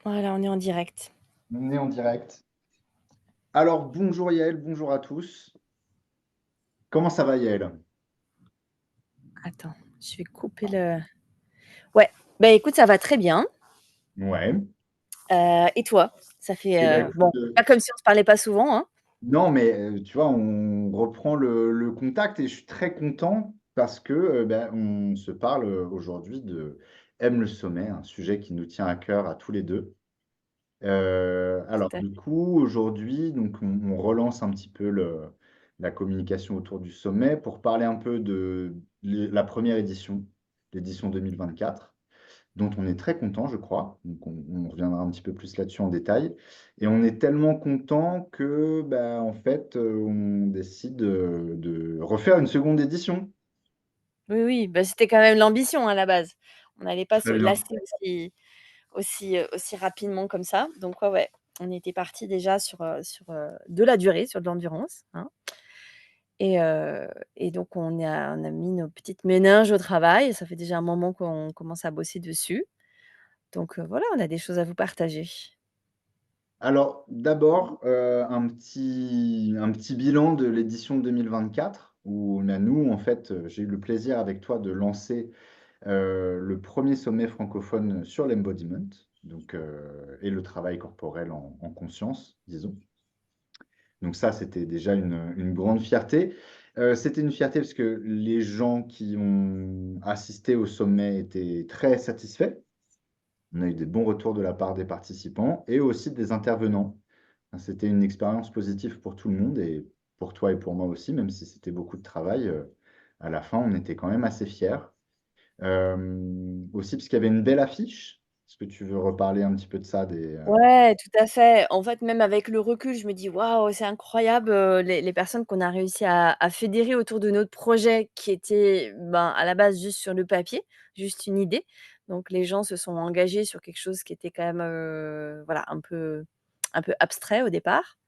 Voilà, on est en direct. On est en direct. Alors, bonjour Yael, bonjour à tous. Comment ça va Yael? Attends, je vais couper le ouais, bah, écoute, ça va très bien, Ouais. et toi? Ça fait, Eh ben, écoute, bon, pas comme si on se parlait pas souvent, hein? non, mais tu vois, on reprend le contact et je suis très content parce que ben, on se parle aujourd'hui de Aime le sommet, un sujet qui nous tient à cœur à tous les deux. Alors, Tout à du fait. coup, aujourd'hui, donc, on relance un petit peu la communication autour du sommet pour parler un peu de la première édition, l'édition 2024. Dont on est très content, je crois. Donc, on reviendra un petit peu plus là-dessus en détail. Et on est tellement content que, bah, en fait, on décide de refaire une seconde édition. Oui, oui, bah, c'était quand même l'ambition à la base. On n'allait pas se Très bien. lasser aussi rapidement comme ça. Donc ouais, ouais, on était partis déjà sur de la durée, sur de l'endurance, hein, et heu et donc on a mis nos petites méninges au travail. Ça fait déjà un moment qu'on commence à bosser dessus. Donc voilà, on a des choses à vous partager. Alors, d'abord, un petit bilan de l'édition 2024, où là, nous, en fait, j'ai eu le plaisir avec toi de lancer le premier sommet francophone sur l'embodiment, donc, et le travail corporel en conscience, disons. Donc ça, c'était déjà une grande fierté. C'était une fierté parce que les gens qui ont assisté au sommet étaient très satisfaits. On a eu des bons retours de la part des participants et aussi des intervenants. C'était une expérience positive pour tout le monde et pour toi et pour moi aussi, même si c'était beaucoup de travail. À la fin, on était quand même assez fiers. Aussi parce qu'il y avait une belle affiche. Est-ce que tu veux reparler un petit peu de ça Ouais, tout à fait. En fait, même avec le recul, je me dis: «Waouh, c'est incroyable, les personnes qu'on a réussi à fédérer autour de notre projet qui était, ben, à la base juste sur le papier, juste une idée». Donc les gens se sont engagés sur quelque chose qui était quand même, voilà, un peu abstrait au départ.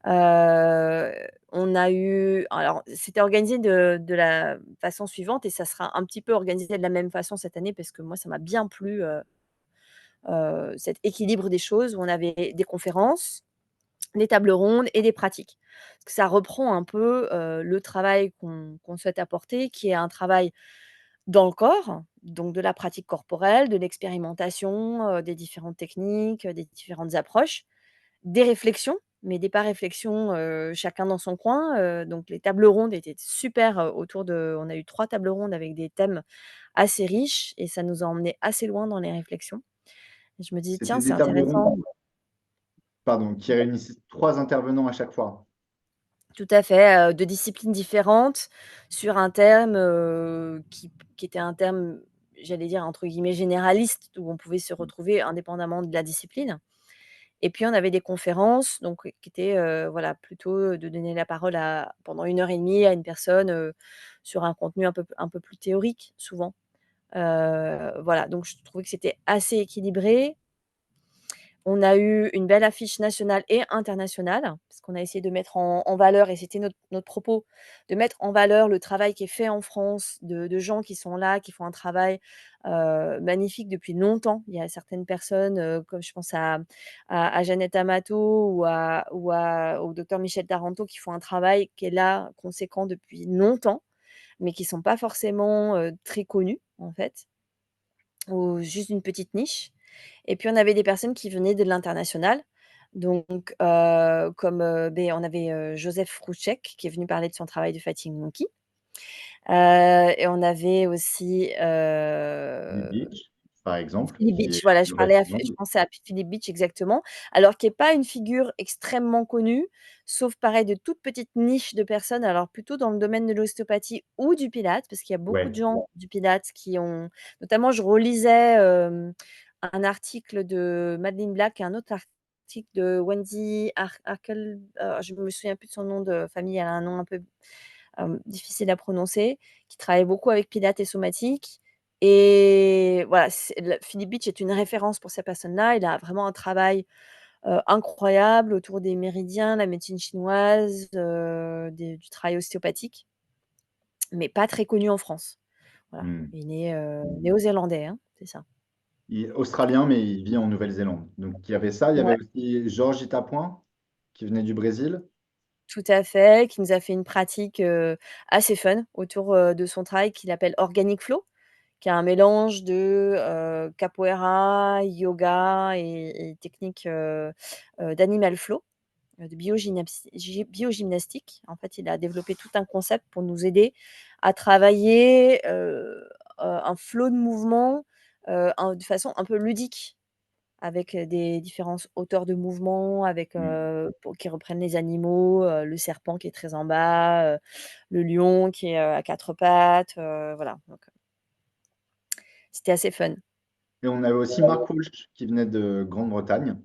On a eu alors c'était organisé de la façon suivante et ça sera un petit peu organisé de la même façon cette année parce que moi ça m'a bien plu, cet équilibre des choses où on avait des conférences, des tables rondes et des pratiques. Parce que ça reprend un peu, le travail qu'on souhaite apporter, qui est un travail dans le corps, donc de la pratique corporelle, de l'expérimentation, des différentes techniques, des différentes approches, des réflexions, mais des pas réflexions, chacun dans son coin, donc les tables rondes étaient super, autour de on a eu 3 tables rondes avec des thèmes assez riches et ça nous a emmenés assez loin dans les réflexions. Et je me dis: C'était «Tiens, c'est des tables rondes, intéressant». pardon, qui réunissaient 3 intervenants à chaque fois. Tout à fait, de disciplines différentes sur un thème, qui était un terme, j'allais dire entre guillemets «généraliste», où on pouvait se retrouver indépendamment de la discipline. Et puis on avait des conférences donc qui étaient, voilà, plutôt de donner la parole à pendant 1 heure et demie à une personne, sur un contenu un peu plus théorique souvent. Voilà, donc je trouvais que c'était assez équilibré. On a eu une belle affiche nationale et internationale, parce qu'on a essayé de mettre en valeur et c'était notre propos, de mettre en valeur le travail qui est fait en France, de gens qui sont là, qui font un travail, magnifique depuis longtemps. Il y a certaines personnes, comme je pense à Jeannette Amato au docteur Michel Taranto qui font un travail qui est là, conséquent depuis longtemps, mais qui sont pas forcément, très connus, en fait, ou juste une petite niche. Et puis on avait des personnes qui venaient de l'international, donc comme, beh, on avait, Joseph Rouchek qui est venu parler de son travail de Fighting Monkey, et on avait aussi, Philippe Beach, par exemple, Philippe qui Beach, est voilà, de Bâtiment. je pensais à Philippe Beach exactement, alors qui est pas une figure extrêmement connue, sauf pareil de toute petite niche de personnes, alors plutôt dans le domaine de l'ostéopathie ou du pilates, parce qu'il y a beaucoup de Ouais, gens du pilates qui ont notamment je relisais, un article de Madeline Black et un autre article de Wendy Arkel, je me souviens plus de son nom de famille, elle a un nom un peu, difficile à prononcer, qui travaille beaucoup avec pilates et somatique et voilà, c'est le Philippe Beach est une référence pour ces personnes-là. Il a vraiment un travail, incroyable autour des méridiens, la médecine chinoise, du travail ostéopathique, mais pas très connu en France. Voilà. mmh. Il est, néo-zélandais, hein, c'est ça. Australien, mais il vit en Nouvelle-Zélande. Donc il y avait ça, il y avait Ouais, aussi Georges Itapoint, qui venait du Brésil. tout à fait, qui nous a fait une pratique, assez fun autour, de son travail qu'il appelle Organic Flow, qui est un mélange de, capoeira, yoga et techniques, d'animal flow, de biogymnastique. En fait, il a développé tout un concept pour nous aider à travailler, un flow de mouvement, de façon un peu ludique, avec, des différentes hauteurs de mouvement, avec, Mmh. pour qui reprennent les animaux, le serpent qui est très en bas, le lion qui est, à 4 pattes, voilà, donc c'était assez fun. Et on avait aussi Mark Walsh qui venait de Grande-Bretagne.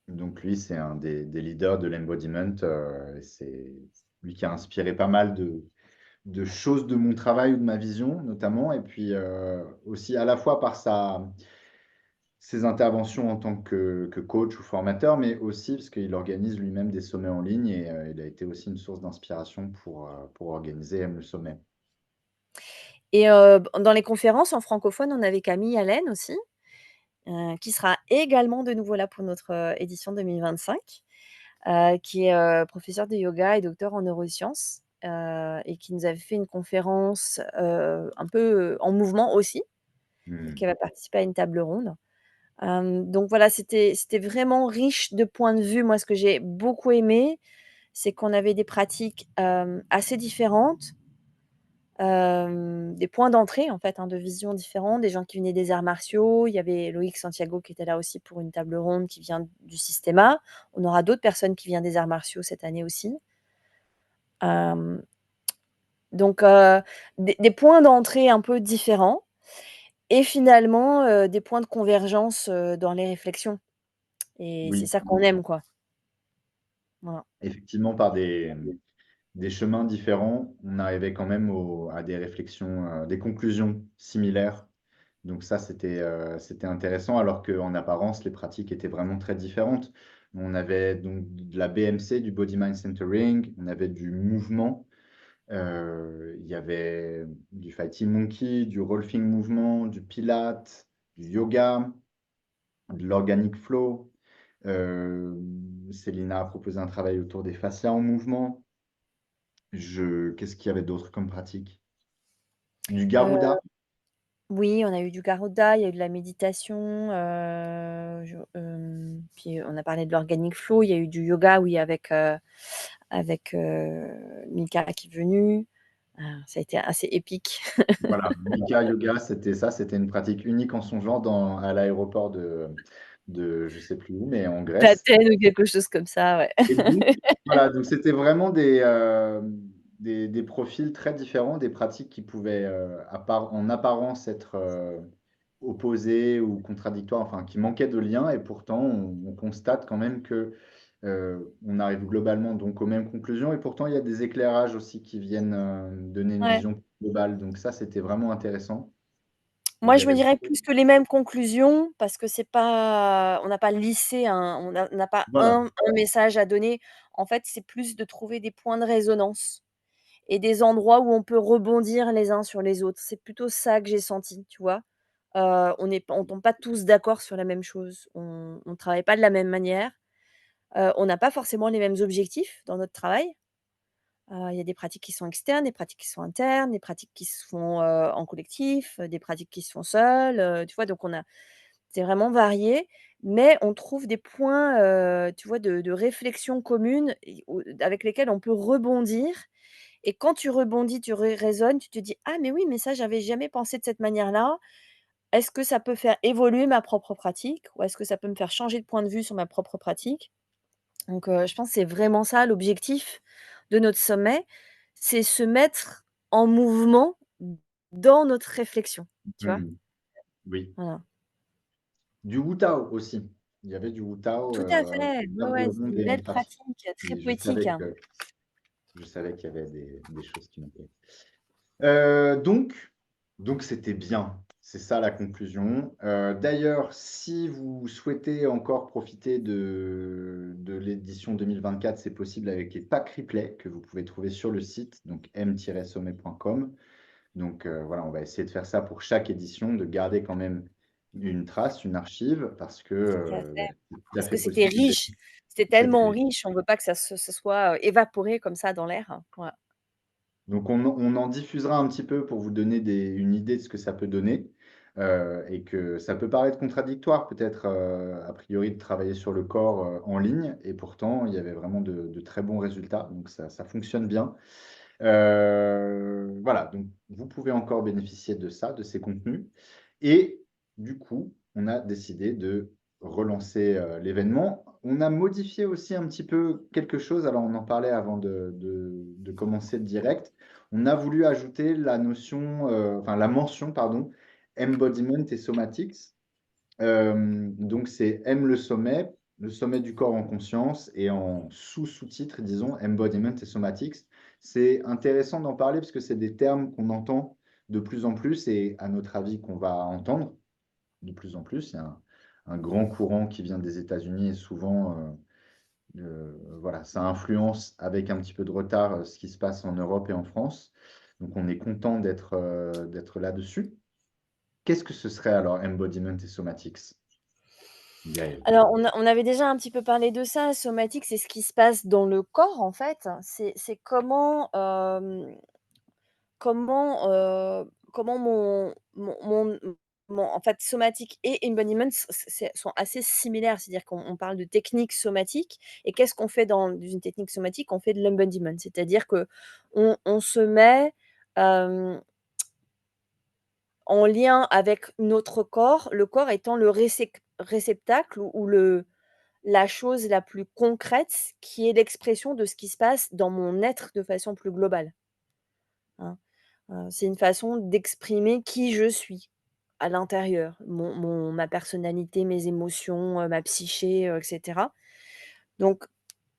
Donc lui, c'est un des leaders de l'embodiment, et c'est lui qui a inspiré pas mal de choses de mon travail ou de ma vision notamment, et puis, aussi à la fois par ses interventions en tant que coach ou formateur, mais aussi parce qu'il organise lui-même des sommets en ligne et il a été aussi une source d'inspiration pour organiser M le sommet. Et dans les conférences en francophone, on avait Camille Allen aussi, qui sera également de nouveau là pour notre, édition 2025, qui est, professeure de yoga et docteur en neurosciences, et qui nous avait fait une conférence, un peu, en mouvement aussi, et Mmh. qui avait participé à une table ronde. Donc voilà, c'était vraiment riche de points de vue. Moi, ce que j'ai beaucoup aimé, c'est qu'on avait des pratiques, assez différentes, des points d'entrée en fait, hein, de vision différents, des gens qui venaient des arts martiaux. Il y avait Loïc Santiago qui était là aussi pour une table ronde qui vient du Systéma. On aura d'autres personnes qui viennent des arts martiaux cette année aussi. Hem, donc des points d'entrée un peu différents et finalement, des points de convergence, dans les réflexions, et c'est Oui, ça qu'on aime, quoi. Voilà. effectivement, par des chemins différents, on arrivait quand même à des réflexions, des conclusions similaires. Donc ça, c'était intéressant, alors qu'en apparence, les pratiques étaient vraiment très différentes. On avait donc de la BMC, du Body Mind Centering, on avait du mouvement, il y avait du Fighting Monkey, du Rolfing Mouvement, du Pilates, du yoga, de l'Organic Flow. Célina a proposé un travail autour des fascias en mouvement. Qu'est-ce qu'il y avait d'autre comme pratique? Du Heu, Garuda. oui, on a eu du Garuda, il y a eu de la méditation, puis on a parlé de l'organic flow, il y a eu du yoga, oui, avec, Mika qui est venu. Ça a été assez épique. Voilà, Mika Yoga, c'était ça, c'était une pratique unique en son genre à l'aéroport de je sais plus où, mais en Grèce. D'Athènes ou quelque chose comme ça, ouais. Et donc, voilà, donc c'était vraiment des profils très différents, des pratiques qui pouvaient, en apparence être, opposées ou contradictoires, enfin qui manquaient de lien, et pourtant on constate quand même que, on arrive globalement donc aux mêmes conclusions, et pourtant il y a des éclairages aussi qui viennent, donner une Ouais. vision globale. Donc ça, c'était vraiment intéressant. Et il Moi, y je me avait dirais plus que les mêmes conclusions parce que c'est pas on n'a pas lissé un on n'a pas voilà, un message à donner. En fait, c'est plus de trouver des points de résonance et des endroits où on peut rebondir les uns sur les autres. C'est plutôt ça que j'ai senti, tu vois? On tombe pas tous d'accord sur la même chose. On travaille pas de la même manière. On n'a pas forcément les mêmes objectifs dans notre travail. Il y a des pratiques qui sont externes, des pratiques qui sont internes, des pratiques qui se font, en collectif, des pratiques qui se font seules, tu vois? Donc c'est vraiment varié, mais on trouve des points, tu vois, de réflexion commune et avec lesquels on peut rebondir, et quand tu rebondis, tu raisonnes, tu te dis: «Ah mais oui, mais ça j'avais jamais pensé de cette manière-là. Est-ce que ça peut faire évoluer ma propre pratique? Ou est-ce que ça peut me faire changer de point de vue sur ma propre pratique?» Donc je pense que c'est vraiment ça l'objectif de notre sommet, c'est se mettre en mouvement dans notre réflexion, tu vois? mmh, oui. Voilà. Du Wu Tao aussi. Il y avait du Wu Tao, Tout à fait, ouais, table ouais, c'est ronde une et belle pratique. pratique, très Et poétique, hein. je savais qu'il y avait des choses qui me plaisaient. Donc c'était bien. C'est ça la conclusion. D'ailleurs, si vous souhaitez encore profiter de l'édition 2024, c'est possible avec les packs replay que vous pouvez trouver sur le site, donc m-sommet.com. Donc voilà, on va essayer de faire ça pour chaque édition, de garder quand même une trace, une archive, parce que Tout à fait. c'est tout à Parce fait que c'était possible d'être riche, c'était d'être tellement riche. riche, on veut pas que ça soit, évaporé comme ça dans l'air. Voilà. Donc on en diffusera un petit peu pour vous donner une idée de ce que ça peut donner, et que ça peut paraître contradictoire peut-être, a priori de travailler sur le corps, en ligne, et pourtant il y avait vraiment de très bons résultats, donc ça fonctionne bien. Voilà, donc vous pouvez encore bénéficier de ça, de ces contenus. Et du coup, on a décidé de relancer, l'événement. On a modifié aussi un petit peu quelque chose, alors on en parlait avant de commencer le direct. On a voulu ajouter la notion, enfin la mention, pardon, embodiment et somatics. Donc c'est M le sommet du corps en conscience, et en sous-sous-titre, disons, embodiment et somatics. C'est intéressant d'en parler parce que c'est des termes qu'on entend de plus en plus, et à notre avis qu'on va entendre de plus en plus. Il y a un grand courant qui vient des États-Unis, et souvent, voilà, ça influence avec un petit peu de retard, ce qui se passe en Europe et en France. Donc on est content d'être là-dessus. Qu'est-ce que ce serait alors embodiment et somatics, Gaël? Alors on avait déjà un petit peu parlé de ça, somatique, c'est ce qui se passe dans le corps en fait. C'est comment, comment mon en fait, somatique et embodiment sont assez similaires. C'est-à-dire qu'on parle de technique somatique et qu'est-ce qu'on fait dans une technique somatique? On fait de l'embodiment. C'est-à-dire qu'on se met, hem, en lien avec notre corps, le corps étant le réceptacle ou le la chose la plus concrète qui est l'expression de ce qui se passe dans mon être de façon plus globale, hein. C'est une façon d'exprimer qui je suis à l'intérieur, ma personnalité, mes émotions, ma psyché, et cetera. Donc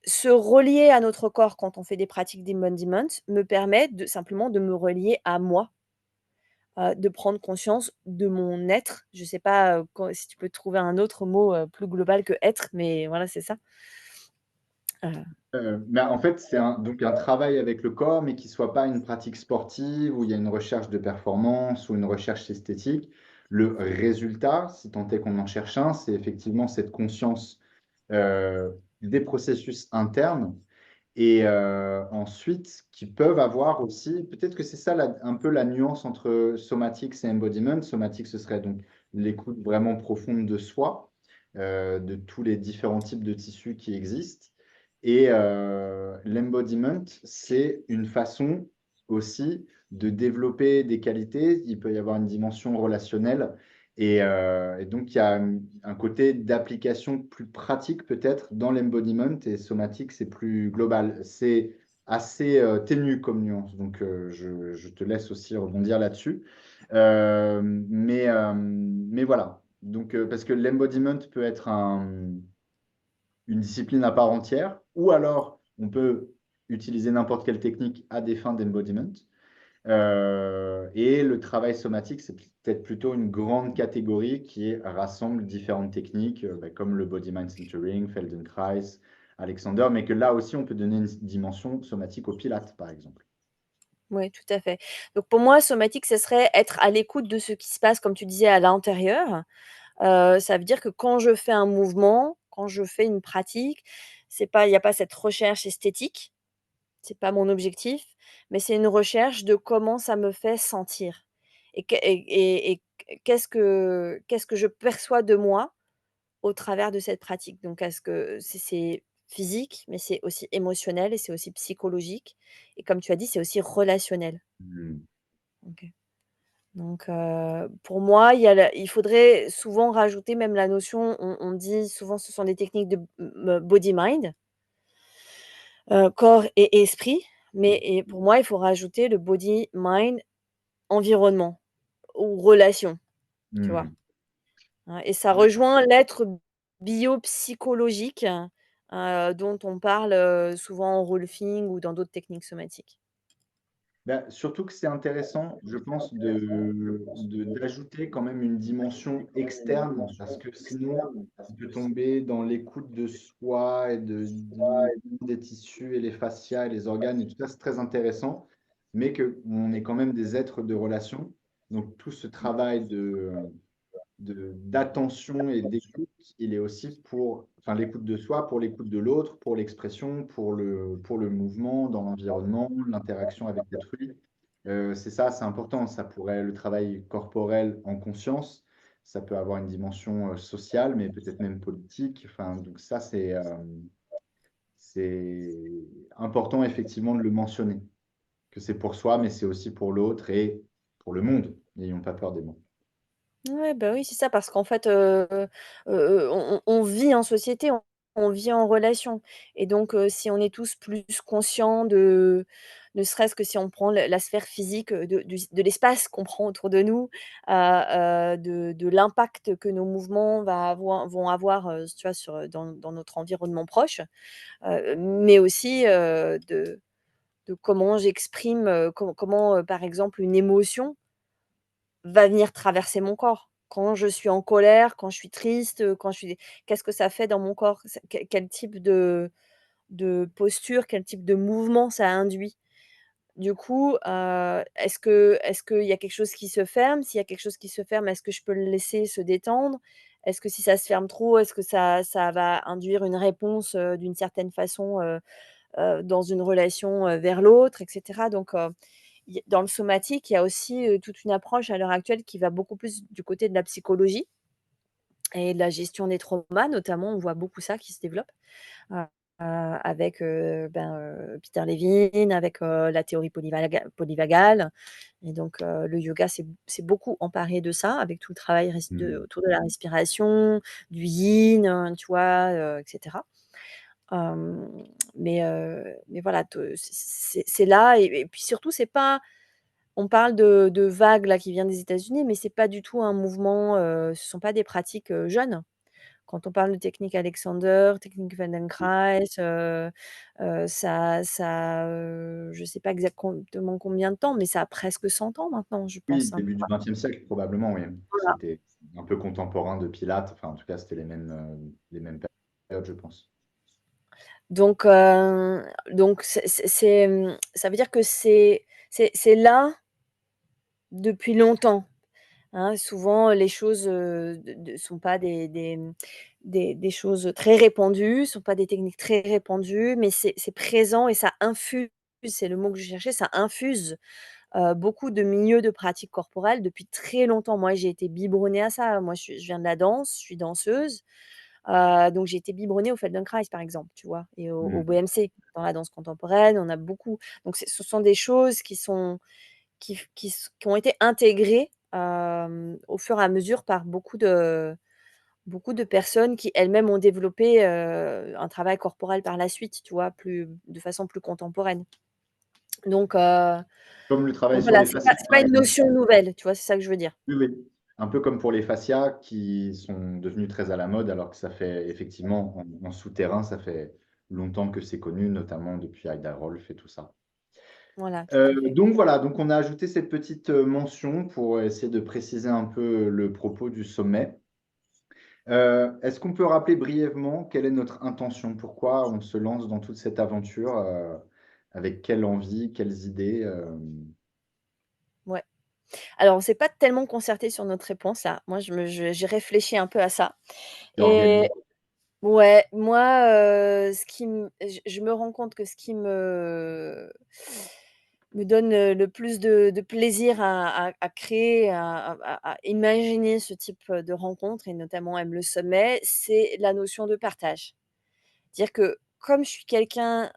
se relier à notre corps quand on fait des pratiques d'embodiment me permet de simplement de me relier à moi, de prendre conscience de mon être. Je ne sais pas, si tu peux trouver un autre mot, plus global que être, mais voilà, c'est ça. Heu Bah, en fait, c'est donc un travail avec le corps, mais qui soit pas une pratique sportive où il y a une recherche de performance ou une recherche esthétique. Le résultat, si tant est qu'on en cherche un, c'est effectivement cette conscience, des processus internes, et ensuite qui peuvent avoir aussi, peut-être que c'est ça un peu la nuance entre somatics et embodiment. Somatic, ce serait donc l'écoute vraiment profonde de soi, de tous les différents types de tissus qui existent. Et l'embodiment, c'est une façon aussi de développer des qualités. Il peut y avoir une dimension relationnelle, et donc il y a un côté d'application plus pratique peut-être dans l'embodiment, et somatique, c'est plus global. C'est assez ténu comme nuance, donc je te laisse aussi rebondir là-dessus. Mais voilà, donc parce que l'embodiment peut être une discipline à part entière, ou alors on peut utiliser n'importe quelle technique à des fins d'embodiment. Et le travail somatique, c'est peut-être plutôt une grande catégorie qui rassemble différentes techniques, bah, comme le Body Mind Centering, Feldenkrais, Alexander, mais que là aussi, on peut donner une dimension somatique au Pilates, par exemple. Ouais, tout à fait. Donc pour moi, somatique, ce serait être à l'écoute de ce qui se passe, comme tu disais, à l'intérieur. Ça veut dire que quand je fais un mouvement, quand je fais une pratique, c'est pas il y a pas cette recherche esthétique, c'est pas mon objectif, mais c'est une recherche de comment ça me fait sentir et qu'est-ce que je perçois de moi au travers de cette pratique. Donc est-ce que c'est physique, mais c'est aussi émotionnel et c'est aussi psychologique et comme tu as dit, c'est aussi relationnel. Hmm. OK. Donc pour moi, il faudrait souvent rajouter même la notion on dit souvent ce sont des techniques de body mind, corps et esprit, mais et pour moi, il faut rajouter le body mind environnement ou relation, tu vois? Hmm. Hein et ça rejoint l'être biopsychologique, dont on parle, souvent en rolfing ou dans d'autres techniques somatiques. Bah, surtout que c'est intéressant, je pense, d'ajouter quand même une dimension externe, parce que sinon, on peut tomber dans l'écoute de soi et du mouvement des tissus et les fascias et les organes, et tout ça, c'est très intéressant, mais qu'on est quand même des êtres de relation. Donc, tout ce travail d'attention et d'écoute, il est aussi pour, enfin, l'écoute de soi, pour l'écoute de l'autre, pour l'expression, pour le mouvement dans l'environnement, l'interaction avec autrui. C'est ça, c'est important. Ça pourrait, le travail corporel en conscience, ça peut avoir une dimension sociale, mais peut-être même politique. Enfin, donc ça, c'est important effectivement de le mentionner, que c'est pour soi, mais c'est aussi pour l'autre et pour le monde. N'ayons pas peur des mots. Ouais, bah, oui, c'est ça parce qu'en fait, on vit en société, on vit en relation et donc si on est tous plus conscients de ne serait-ce que si on prend la sphère physique, de l'espace qu'on prend autour de nous, de l'impact que nos mouvements vont avoir, tu vois, dans notre environnement proche, mais aussi, de comment j'exprime, comment, par exemple, une émotion va venir traverser mon corps. Quand je suis en colère, quand je suis triste, quand je suis qu'est-ce que ça fait dans mon corps? Quel type de posture, quel type de mouvement ça induit? Du coup, est-ce qu'il y a quelque chose qui se ferme? S'il y a quelque chose qui se ferme, est-ce que je peux le laisser se détendre? Est-ce que si ça se ferme trop, est-ce que ça va induire une réponse, d'une certaine façon, dans une relation, vers l'autre et cetera? Donc il y dans le somatique, il y a aussi, toute une approche à l'heure actuelle qui va beaucoup plus du côté de la psychologie et de la gestion des traumas notamment. On voit beaucoup ça qui se développe, heu avec, Peter Levine, avec, la théorie polyvagale et donc le yoga s'est beaucoup emparé de ça avec tout le travail Hmm. autour de la respiration, du yin, tu vois, et cetera. Mais voilà, te c'est là et puis surtout c'est pas on parle de vague là qui vient des États-Unis, mais c'est pas du tout un mouvement, ce sont pas des pratiques, jeunes. Quand on parle de technique Alexander, technique Feldenkrais, je sais pas exactement combien de temps, mais ça a presque 100 ans maintenant, je Oui, pense, hein. début du XXe siècle, probablement, oui. Voilà. C'était un peu contemporain de Pilates. Enfin, en tout cas, c'était les mêmes périodes, je pense. Donc ça veut dire que c'est là depuis longtemps. Hein, souvent, les choses, de sont pas des choses très répandues, sont pas des techniques très répandues, mais c'est présent et ça infuse, c'est le mot que je cherchais, ça infuse, beaucoup de milieux de pratiques corporelles depuis très longtemps. Moi, j'ai été biberonnée à ça. Moi, je viens de la danse, je suis danseuse, donc j'ai été biberonnée au Feldenkrais, par exemple, tu vois? Et au Hmm. BMC. Dans la danse contemporaine, on a beaucoup donc ce sont des choses qui ont été intégrées, au fur et à mesure par beaucoup de personnes qui elles-mêmes ont développé, un travail corporel par la suite, tu vois? De façon plus contemporaine. Donc heu, Comme le travail donc sur voilà, les fascias, c'est par pas une exemple. notion nouvelle, tu vois? C'est ça que je veux dire. Oui, oui. Un peu comme pour les fascias qui sont devenus très à la mode, alors que ça fait effectivement en souterrain, ça fait longtemps que c'est connu, notamment depuis Aida Rolf et tout ça. Voilà, tout à fait. Donc voilà, donc on a ajouté cette petite mention pour essayer de préciser un peu le propos du sommet. Est-ce qu'on peut rappeler brièvement quelle est notre intention? Pourquoi on se lance dans toute cette aventure? Avec quelle envie, quelles idées? Ouais. Alors on s'est pas tellement concerté sur notre réponse là. Moi j'ai réfléchi un peu à ça C'est et organisé. ouais, moi, ce qui m je me rends compte que ce qui me donne, le plus de plaisir à créer, à imaginer ce type, de rencontre et notamment même le sommet, c'est la notion de partage. Dire que comme je suis quelqu'un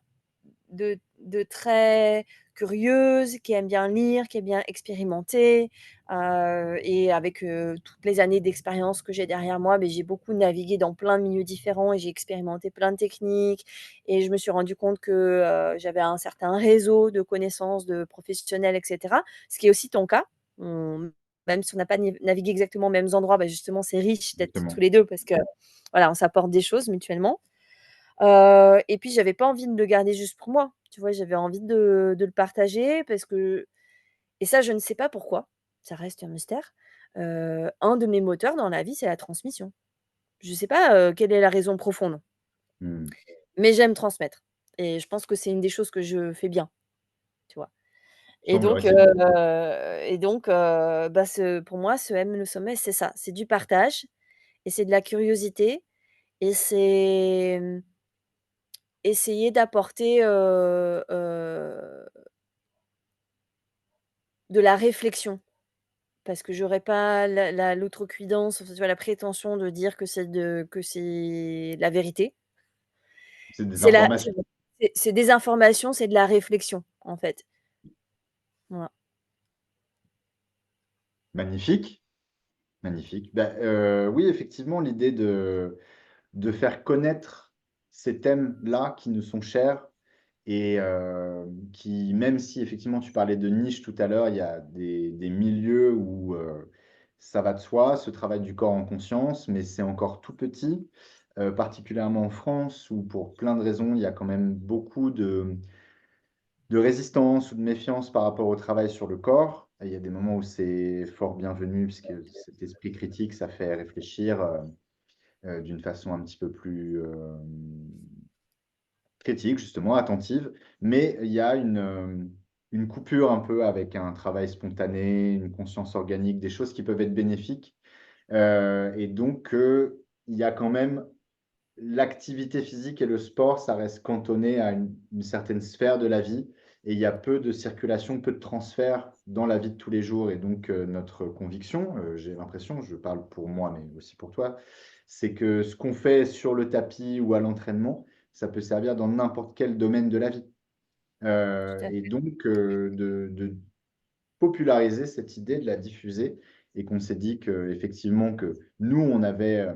de très curieuse, qui aime bien lire, qui aime bien expérimenter, et avec, toutes les années d'expérience que j'ai derrière moi, beh, j'ai beaucoup navigué dans plein de milieux différents et j'ai expérimenté plein de techniques et je me suis rendu compte que, j'avais un certain réseau de connaissances, de professionnels et cetera. Ce qui est aussi ton cas. On Même si on n'a pas navigué exactement aux mêmes endroits, bah, justement, c'est riche d'être tous Exactement. les 2 parce que, voilà, on s'apporte des choses mutuellement. Et puis j'avais pas envie de le garder juste pour moi, tu vois? J'avais envie de le partager parce que et ça, je ne sais pas pourquoi, ça reste un mystère. Un de mes moteurs dans la vie, c'est la transmission. Je sais pas, quelle est la raison profonde, Mmh. mais j'aime transmettre et je pense que c'est une des choses que je fais bien, tu vois? Et donc Semblerait-il. bah, pour moi, aime le sommet, c'est ça, c'est du partage et c'est de la curiosité et c'est, essayer d'apporter, de la réflexion. Parce que j'aurais pas l'outrecuidance, enfin, tu vois, la prétention de dire que c'est la vérité. C'est des C'est la informations. c'est des informations, c'est de la réflexion, en fait. Voilà. Magnifique, magnifique. Bah, oui, effectivement, l'idée de faire connaître ces thèmes-là qui nous sont chers et qui, même si effectivement tu parlais de niche tout à l'heure, il y a des milieux où ça va de soi, ce travail du corps en conscience, mais c'est encore tout petit, particulièrement en France, où pour plein de raisons, il y a quand même beaucoup de résistance ou de méfiance par rapport au travail sur le corps. Et il y a des moments où c'est fort bienvenu, puisque cet esprit critique, ça fait réfléchir d'une façon un petit peu plus critique, justement, attentive. Mais il y a une coupure un peu avec un travail spontané, une conscience organique, des choses qui peuvent être bénéfiques. Et donc, il y a quand même l'activité physique et le sport, ça reste cantonné à une certaine sphère de la vie et il y a peu de circulation, peu de transfert dans la vie de tous les jours. Et donc, notre conviction, j'ai l'impression, je parle pour moi, mais aussi pour toi, c'est que ce qu'on fait sur le tapis ou à l'entraînement, ça peut servir dans n'importe quel domaine de la vie. Tout à Et fait. donc, de populariser cette idée, de la diffuser et qu'on s'est dit qu'effectivement, que nous, on avait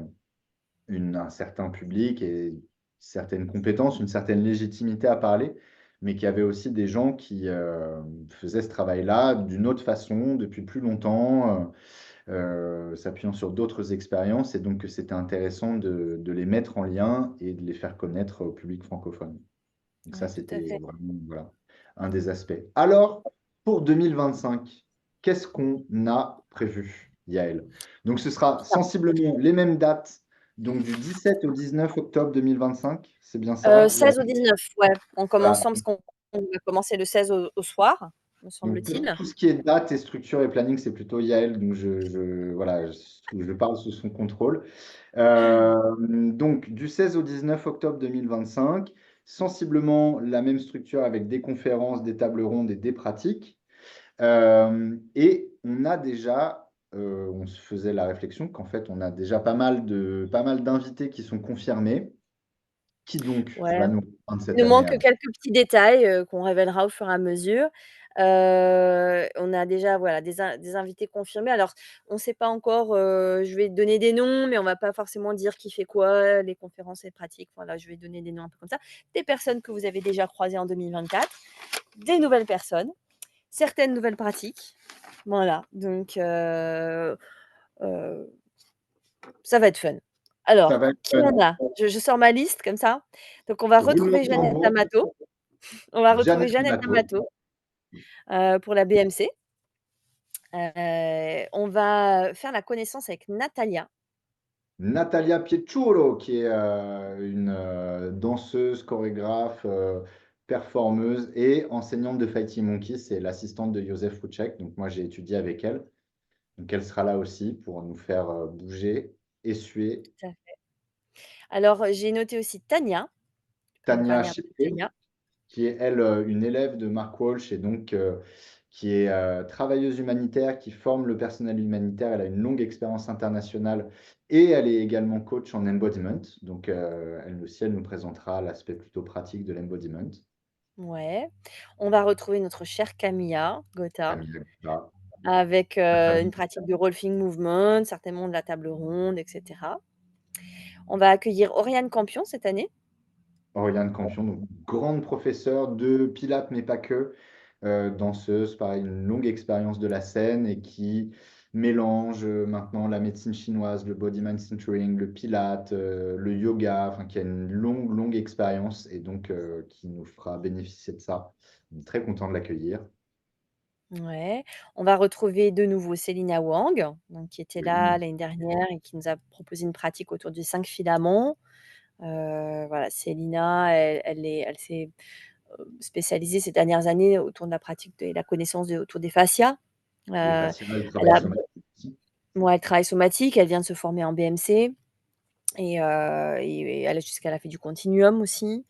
un certain public et certaines compétences, une certaine légitimité à parler, mais qu'il y avait aussi des gens qui faisaient ce travail-là d'une autre façon, depuis plus longtemps, s'appuyant sur d'autres expériences, et donc que c'était intéressant de les mettre en lien et de les faire connaître au public francophone. Donc ça, Ouais, tout à c'était fait. vraiment voilà, un des aspects. Alors, pour 2025, qu'est-ce qu'on a prévu, Yael? Donc, ce sera sensiblement les mêmes dates, donc du 17 au 19 octobre 2025, c'est bien ça, Yael? 16 au 19, ouais, en Voilà. commençant parce qu'on va commencer le 16 au soir, me Donc, pour semble-t-il. tout ce qui est date et structure et planning, c'est plutôt Yael, donc voilà, je parle sous son contrôle. Donc, du 16 au 19 octobre 2025, sensiblement la même structure avec des conférences, des tables rondes et des pratiques. Et on a déjà, on se faisait la réflexion qu'en fait, on a déjà pas mal d'invités qui sont confirmés. Qui donc Ouais. va nous rejoindre Il cette nous année manque alors? quelques petits détails, qu'on révélera au fur et à mesure. On a déjà, voilà, des invités confirmés. Alors, on ne sait pas encore, je vais donner des noms, mais on va pas forcément dire qui fait quoi, les conférences et pratiques. Voilà, je vais donner des noms un peu comme ça. Des personnes que vous avez déjà croisées en 2024, des nouvelles personnes, certaines nouvelles pratiques. Voilà, donc heu, ça va être fun. Ça Alors, va être qui fun. on a? Je sors ma liste comme ça. Donc on va Roulement retrouver de Jeannette tambour, D'Amato. On va retrouver Jeannette Jeannette Amato, D'Amato, pour la BMC. On va faire la connaissance avec Natalia. Natalia Piecciolo, qui est une danseuse, chorégraphe, performeuse et enseignante de Fighting Monkey. C'est l'assistante de Joseph Rouchek. Donc moi, j'ai étudié avec elle. Donc elle sera là aussi pour nous faire bouger, essuyer. Tout à fait. Alors, j'ai noté aussi Tania. Tu peux nous Tania parler un peu de Chippé, Tania? qui est elle une élève de Mark Walsh et donc qui est travailleuse humanitaire, qui forme le personnel humanitaire. Elle a une longue expérience internationale et elle est également coach en embodiment. Donc elle aussi, elle nous présentera l'aspect plutôt pratique de l'embodiment. Ouais. On va retrouver notre chère Camilla Gotta Camille Gras, avec, une notamment pratique de Rolfing Movement, certainement de la table ronde et cetera. On va accueillir Oriane Campion cette année. Oriane Campion, donc grande professeure de Pilates, mais pas que, danseuse, pareil, une longue expérience de la scène et qui mélange maintenant la médecine chinoise, le body mind centering, le Pilates, le yoga, enfin qui a une longue, longue expérience et donc qui nous fera bénéficier de ça. On est très content de l'accueillir. Ouais. On va retrouver de nouveau Célina Wang, donc qui était là Oui, l'année dernière et qui nous a proposé une pratique autour du 5 filaments. Voilà, Célina, elle s'est spécialisée ces dernières années autour de la pratique et la connaissance autour des fascias. Les Elle fascias, le travail a somatique aussi. ouais, elle travaille somatique, elle vient de se former en BMC et elle a fait du continuum aussi.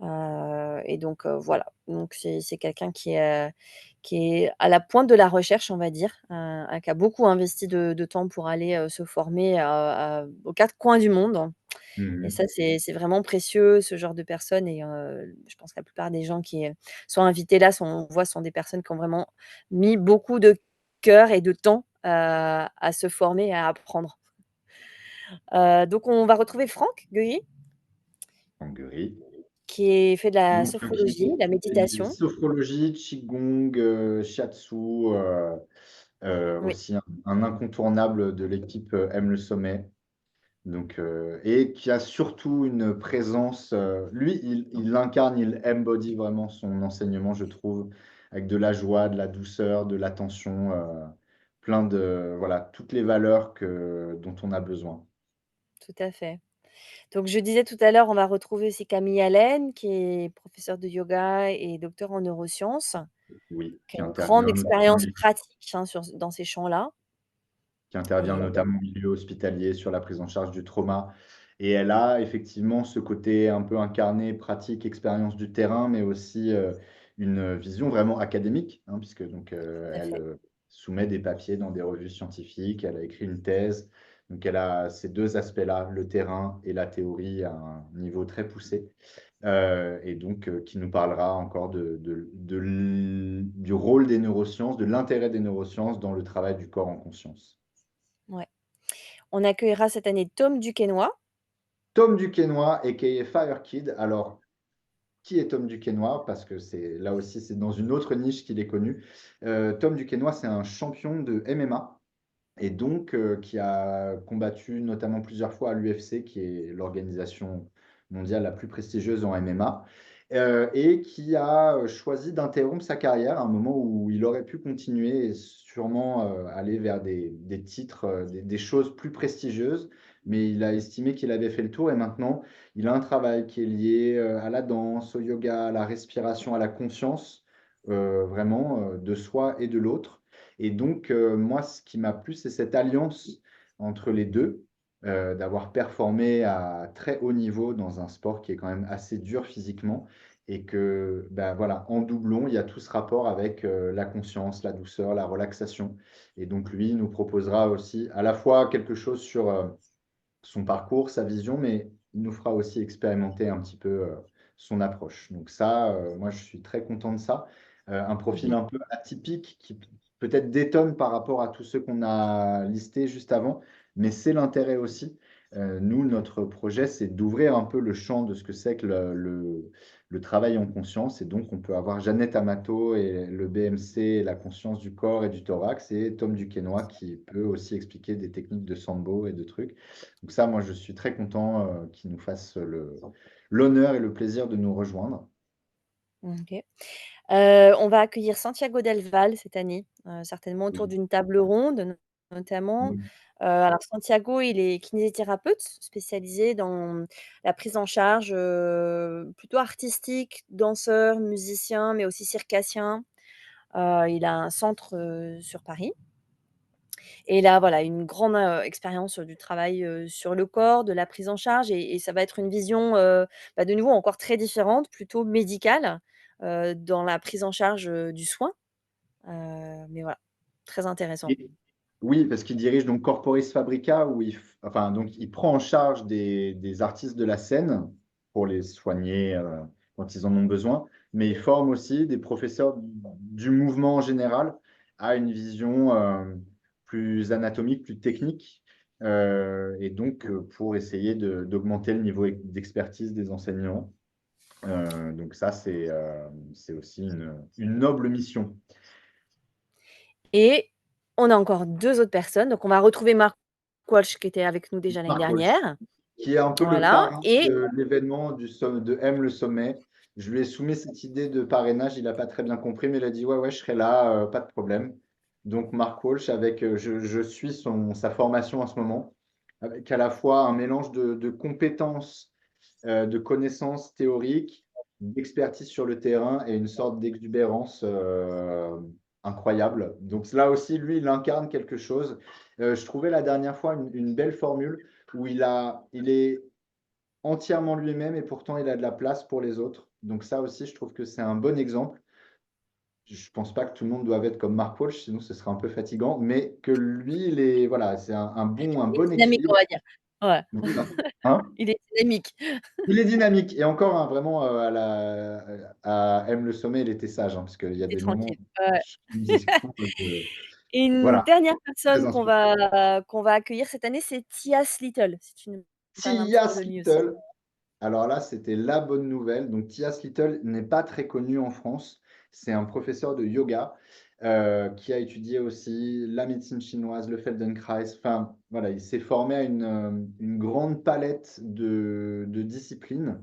Et donc voilà, donc c'est quelqu'un qui est à la pointe de la recherche, on va dire, qui a beaucoup investi de temps pour aller, se former aux 4 coins du monde et Mmh. ça, c'est vraiment précieux, ce genre de personnes et je pense que la plupart des gens qui, sont invités là on voit, sont des personnes qui ont vraiment mis beaucoup de cœur et de temps, à se former et à apprendre. Donc on va retrouver Franck Guery, Hongrie. qui fait de la Donc qui sophrologie, de la fait méditation. sophrologie, qigong, shiatsu, Oui, aussi un incontournable de l'équipe, Aime le sommet. Donc et qui a surtout une présence, lui, il incarne, il embody vraiment son enseignement, je trouve, avec de la joie, de la douceur, de l'attention, plein de voilà, toutes les valeurs dont on a besoin. tout à fait. Donc je disais tout à l'heure, on va retrouver aussi Camille Allen, qui est professeure de yoga et docteur en neurosciences, Oui, qui a une grande expérience pratique, hein, dans ces champs-là qui intervient et notamment au milieu hospitalier sur la prise en charge du trauma. Et elle a effectivement ce côté un peu incarné, pratique, expérience du terrain, mais aussi une vision vraiment académique, hein, puisque donc, tout à elle fait. soumet des papiers dans des revues scientifiques, elle a écrit une thèse. Donc elle a ces deux aspects-là, le terrain et la théorie à un niveau très poussé. Et donc qui nous parlera encore du rôle des neurosciences, de l'intérêt des neurosciences dans le travail du corps en conscience. Ouais. On accueillera cette année Tom Duquesnoy. Tom Duquesnoy, a.k.a. Fire Kid. Alors, qui est Tom Duquesnoy? Parce que c'est là aussi, c'est dans une autre niche qu'il est connu. Tom Duquesnoy, c'est un champion de MMA et donc qui a combattu notamment plusieurs fois à l'UFC, qui est l'organisation mondiale la plus prestigieuse en MMA, et qui a choisi d'interrompre sa carrière à un moment où il aurait pu continuer et sûrement aller vers des titres, des choses plus prestigieuses, mais il a estimé qu'il avait fait le tour et maintenant il a un travail qui est lié à la danse, au yoga, à la respiration, à la conscience, vraiment de soi et de l'autre. Et donc, moi, ce qui m'a plu, c'est cette alliance entre les deux, d'avoir performé à très haut niveau dans un sport qui est quand même assez dur physiquement et que, bah, voilà, en doublon, il y a tout ce rapport avec la conscience, la douceur, la relaxation. Et donc, lui, il nous proposera aussi à la fois quelque chose sur son parcours, sa vision, mais il nous fera aussi expérimenter un petit peu son approche. Donc ça, moi, je suis très content de ça. Un profil Mmh. un peu atypique qui peut-être détonne par rapport à tous ceux qu'on a listés juste avant, mais c'est l'intérêt aussi. Nous, notre projet, c'est d'ouvrir un peu le champ de ce que c'est que le travail en conscience. Et donc, on peut avoir Jeannette Amato et le BMC, la conscience du corps et du thorax, et Tom Duquesnoy qui peut aussi expliquer des techniques de sambo et de trucs. Donc ça, moi, je suis très content qu'ils nous fassent l'honneur et le plaisir de nous rejoindre. OK. On va accueillir Santiago Del Val cette année, certainement autour Oui. d'une table ronde notamment. Oui. Alors Santiago, il est kinésithérapeute spécialisé dans la prise en charge, plutôt artistique, danseur, musicien, mais aussi circassien. Il a un centre, sur Paris et là, voilà, une grande, expérience, du travail, sur le corps, de la prise en charge et ça va être une vision, bah, de nouveau encore très différente, plutôt médicale, dans la prise en charge, du soin. Mais voilà, très intéressant. Et oui, parce qu'il dirige donc Corporis Fabrica, où enfin, donc, il prend en charge des artistes de la scène pour les soigner quand ils en ont besoin, mais il forme aussi des professeurs du mouvement en général à une vision plus anatomique, plus technique, et donc pour essayer d'augmenter le niveau d'expertise des enseignants. Donc ça, c'est aussi une noble mission. Et on a encore 2 autres personnes, donc on va retrouver Marc Walsh qui était avec nous déjà l'année Mark Walsh, dernière. qui est un peu le Voilà parrain et de l'événement de M le sommet. Je lui ai soumis cette idée de parrainage, il n'a pas très bien compris, mais il a dit ouais, ouais, je serai là, pas de problème. Donc Mark Walsh, avec, je suis sa formation en ce moment, avec à la fois un mélange de compétences, de connaissances théoriques, d'expertise sur le terrain et une sorte d'exubérance incroyable. Donc là aussi, lui, il incarne quelque chose. Je trouvais la dernière fois une belle formule où il est entièrement lui-même et pourtant il a de la place pour les autres. Donc ça aussi, je trouve que c'est un bon exemple. Je pense pas que tout le monde doive être comme Mark Walsh, sinon ce serait un peu fatigant, mais que lui, il est, voilà, c'est un Il est bon dynamique, on équilibre. va dire. Ouais, Voilà. Hein? il est dynamique. Il est dynamique et encore, hein, vraiment, à M le sommet, il était sage, hein, parce qu'il y a Il est des moments tranquille. Ouais. je me disais, Et une voilà, dernière très personne inspirant. qu'on va accueillir cette année, c'est Tias Little, si tu nous parles un petit peu Tias de lui aussi. Little, alors là, c'était la bonne nouvelle. Donc, Tias Little n'est pas très connu en France. C'est un professeur de yoga qui a étudié aussi la médecine chinoise, le Feldenkrais. Enfin, voilà, il s'est formé à une grande palette de disciplines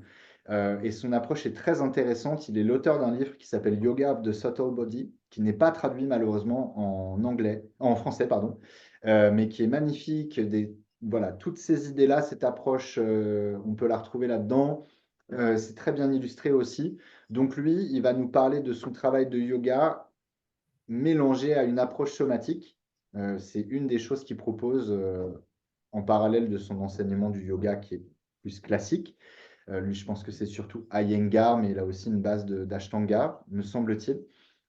et son approche est très intéressante. Il est l'auteur d'un livre qui s'appelle Yoga of the Subtle Body, qui n'est pas traduit malheureusement en anglais, en français, pardon, mais qui est magnifique. Voilà, toutes ces idées-là, cette approche, on peut la retrouver là-dedans. C'est très bien illustré aussi. Donc lui, il va nous parler de son travail de yoga mélangé à une approche somatique. C'est une des choses qu'il propose en parallèle de son enseignement du yoga qui est plus classique. Lui, je pense que c'est surtout Iyengar, mais il a aussi une base d'Ashtanga, me semble-t-il.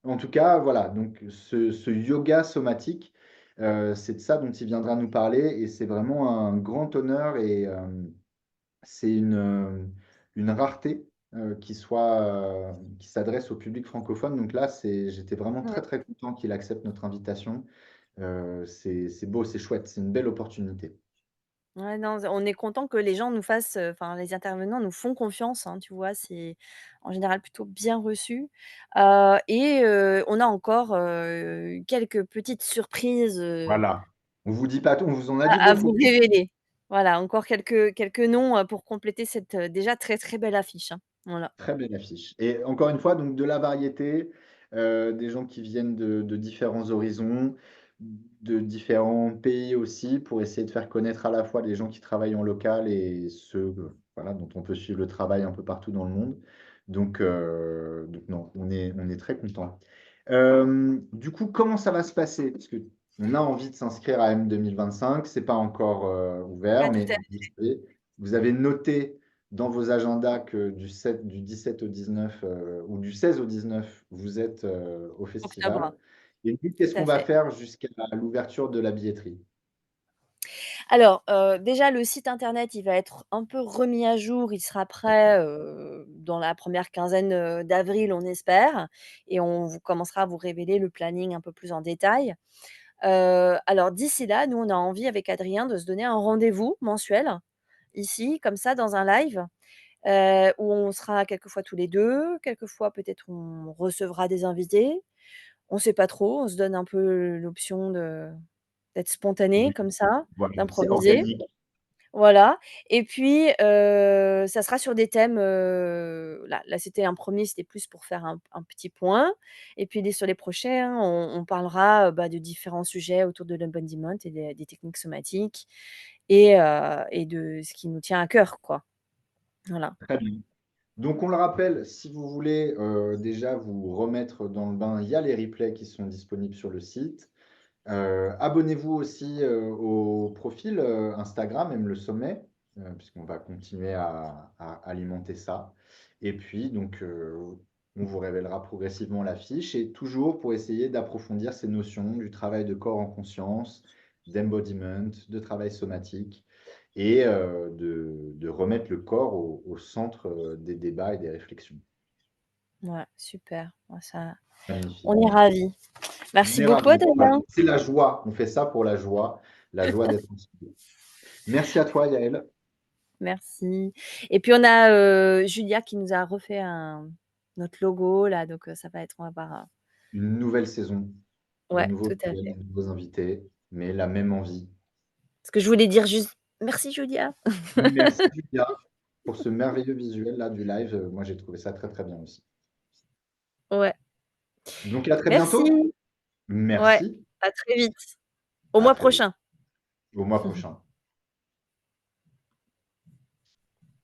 En tout cas, voilà, donc ce yoga somatique, c'est de ça dont il viendra nous parler et c'est vraiment un grand honneur et c'est une rareté qui s'adresse au public francophone. Donc là, j'étais vraiment très, Ouais. très content qu'il accepte notre invitation. C'est beau, c'est chouette, c'est une belle opportunité. Ouais, non, on est content que les gens nous fassent, enfin les intervenants nous font confiance, hein, tu vois? C'est en général plutôt bien reçu, on a encore, quelques petites surprises, Voilà. On vous dit pas tout, on vous en a dit à vous beaucoup. révéler. Voilà, encore quelques noms, pour compléter cette, déjà très, très belle affiche, hein. Voilà. Très belle affiche et encore une fois, donc de la variété, des gens qui viennent de différents horizons, de différents pays aussi, pour essayer de faire connaître à la fois les gens qui travaillent en local et ceux, voilà, dont on peut suivre le travail un peu partout dans le monde. Donc non, on est très contents. Du coup, comment ça va se passer? Parce qu'on a envie de s'inscrire à M 2025, c'est pas encore, ouvert, Ouais, tout mais à vous avez noté dans vos agendas que du 17 au 19 ou du 16 au 19, vous êtes au octobre, festival. Et nous, tout qu'est-ce qu'on à va fait. faire jusqu'à l'ouverture de la billetterie? Alors, déjà le site internet, il va être un peu remis à jour. Il sera prêt, dans la première quinzaine, d'avril, on espère, et on vous commencera à vous révéler le planning un peu plus en détail. Alors d'ici là, nous, on a envie avec Adrien de se donner un rendez-vous mensuel, ici, comme ça, dans un live, où on sera quelquefois tous les 2, quelquefois peut-être on recevra des invités. On sait pas trop, on se donne un peu l'option d'être spontané Oui, comme ça, voilà, c'est d'improviser. organique. Voilà, et puis, ça sera sur des thèmes, là c'était un premier, c'était plus pour faire un petit point, et puis sur les prochains, on parlera, bah, de différents sujets autour de l'embodiment et des techniques somatiques, et de ce qui nous tient à cœur, quoi. Voilà. Très bien. Donc, on le rappelle, si vous voulez déjà vous remettre dans le bain, il y a les replays qui sont disponibles sur le site. Abonnez-vous aussi au profil Instagram, même le sommet, puisqu'on va continuer à alimenter ça. Et puis, donc, on vous révélera progressivement la fiche et toujours pour essayer d'approfondir ces notions du travail de corps en conscience, d'embodiment, de travail somatique et de remettre le corps au centre des débats et des réflexions. Ouais, super. Ouais, ça, on Magnifique. est ravis. On Merci est beaucoup, ravis. Adrien. C'est la joie. On fait ça pour la joie d'être ensemble. Merci à toi, Yael. Merci, et puis on a, Julia qui nous a refait notre logo là, donc ça va être, on va avoir, Une nouvelle saison, de ouais, nouveaux tout à thèmes, fait. de nouveaux invités, mais la même envie. Ce que je voulais dire juste merci Julia. Merci, Julia, pour ce merveilleux visuel là du live. Moi, j'ai trouvé ça très, très bien aussi. Ouais, Donc, à très bientôt. merci. Ouais, Merci. à très vite. Au À mois très vite. prochain. Au mois prochain.